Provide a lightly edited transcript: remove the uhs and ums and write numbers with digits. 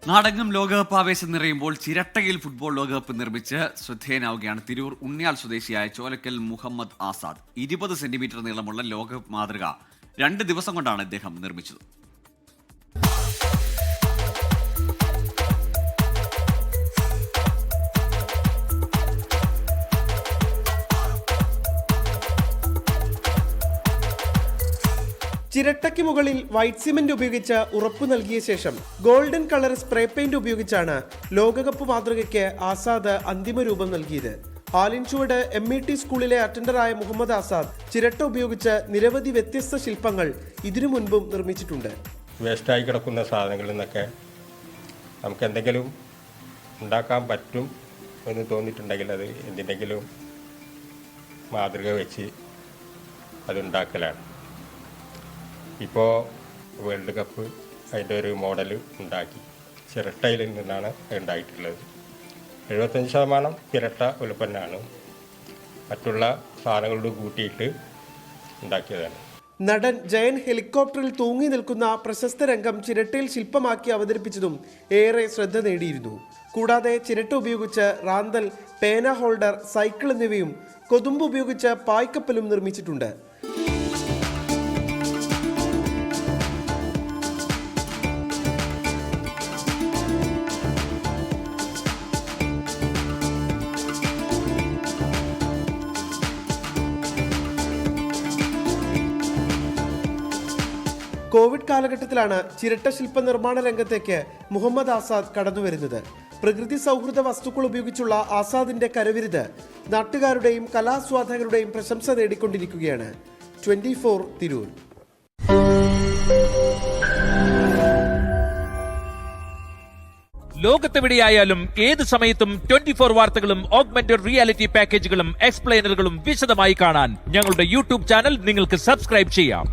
നാടെങ്ങും ലോകകപ്പ് ആവേശം നിറയുമ്പോൾ ചിരട്ടയിൽ ഫുട്ബോൾ ലോകകപ്പ് നിർമ്മിച്ച് ശ്രദ്ധേയനാവുകയാണ് തിരൂർ ഉണ്ണിയാൽ സ്വദേശിയായ ചോലക്കൽ മുഹമ്മദ് ആസാദ്. 20 സെന്റിമീറ്റർ നീളമുള്ള ലോകകപ്പ് മാതൃക 2 ദിവസം കൊണ്ടാണ് ഇദ്ദേഹം നിർമ്മിച്ചത്. ചിരട്ടയ്ക്ക് മുകളിൽ വൈറ്റ് സിമന്റ് ഉപയോഗിച്ച് ഉറപ്പു നൽകിയ ശേഷം ഗോൾഡൻ കളർ സ്പ്രേ പെയിന്റ് ഉപയോഗിച്ചാണ് ലോകകപ്പ് മാതൃകയ്ക്ക് ആസാദ് അന്തിമ രൂപം നൽകിയത്. ആലിൻചുവട് MET സ്കൂളിലെ അറ്റൻഡറായ മുഹമ്മദ് ആസാദ് ചിരട്ട ഉപയോഗിച്ച് നിരവധി വ്യത്യസ്ത ശില്പങ്ങൾ ഇതിനു മുൻപും നിർമ്മിച്ചിട്ടുണ്ട്. വേസ്റ്റായി കിടക്കുന്ന സാധനങ്ങളിൽ നിന്നൊക്കെ നമുക്ക് എന്തെങ്കിലും ഉണ്ടാക്കാൻ പറ്റും എന്ന് തോന്നിയിട്ടുണ്ടെങ്കിൽ അത് എന്തിൻ്റെങ്കിലും മാതൃക വെച്ച് അതുണ്ടാക്കലാണ്. ഇപ്പോൾ വേൾഡ് കപ്പ് അതിൻ്റെ ഒരു മോഡൽ ഉണ്ടാക്കി ചിരട്ടയിൽ നിന്നാണ് ഉണ്ടായിട്ടുള്ളത്. 75% ചിരട്ട ഉൽപ്പന്നമാണ്, മറ്റുള്ള സാധനങ്ങളോട് കൂട്ടിയിട്ട് ഉണ്ടാക്കിയതാണ്. നടൻ ജയൻ ഹെലികോപ്റ്ററിൽ തൂങ്ങി നിൽക്കുന്ന പ്രശസ്ത രംഗം ചിരട്ടയിൽ ശില്പമാക്കി അവതരിപ്പിച്ചതും ഏറെ ശ്രദ്ധ നേടിയിരുന്നു. കൂടാതെ ചിരട്ട ഉപയോഗിച്ച് റാന്തൽ, പേന ഹോൾഡർ, സൈക്കിൾ എന്നിവയും കൊതുമ്പ് ഉപയോഗിച്ച് പായ്ക്കപ്പലും നിർമ്മിച്ചിട്ടുണ്ട്. കോവിഡ് കാലഘട്ടത്തിലാണ് ചിരട്ട ശില്പ നിർമ്മാണ രംഗത്തേക്ക് മുഹമ്മദ് ആസാദ് കടന്നുവരുന്നത്. പ്രകൃതി സൗഹൃദ വസ്തുക്കൾ ഉപയോഗിച്ചുള്ള ആസാദിന്റെ കരവിരുത് നാട്ടുകാരുടെയും കലാസ്വാദകരുടെയും പ്രശംസ നേടിക്കൊണ്ടിരിക്കുകയാണ്. 24 തിരൂർ. ലോകത്തെവിടെയായാലും ഏത് സമയത്തും 24 വാർത്തകളും ഓഗ്മെന്റഡ് റിയാലിറ്റി പാക്കേജുകളും എക്സ്പ്ലെയിനറുകളും വിശദമായി കാണാൻ ഞങ്ങളുടെ യൂട്യൂബ് ചാനൽ നിങ്ങൾക്ക് സബ്സ്ക്രൈബ് ചെയ്യാം.